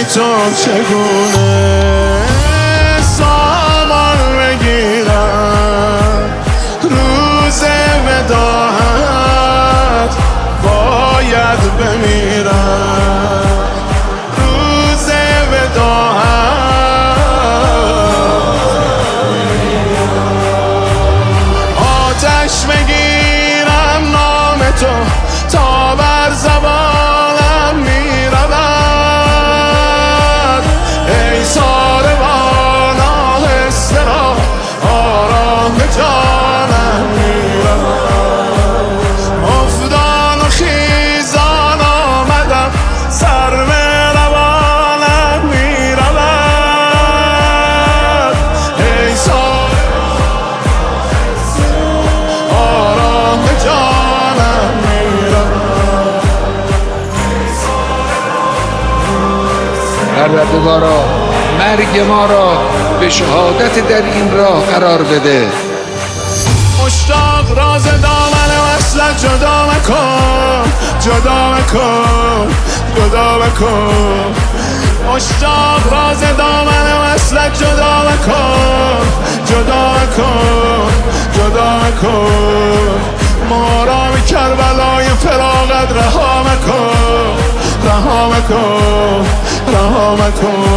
بی تو چگونه سامان بگیرم روز وداعت باید بمیرم روز وداعت آتش بگیرم نام تو تا بر زبانم میرود ای ساربان آهسته را آرام جانم میرود افتان و خیزان آمدم سر روانم میرود ای ساربان آرام جانم پروردگارا مرگ ما را به شهادت در این راه قرار بده. مشتاق راز دامن وصلت جدا مکن جدا مکن جدا مکن مشتاق راز دامن وصلت جدا مکن جدا مکن جدا مکن ما را به کربلای فراقت رها مکن رها مکن رها مکن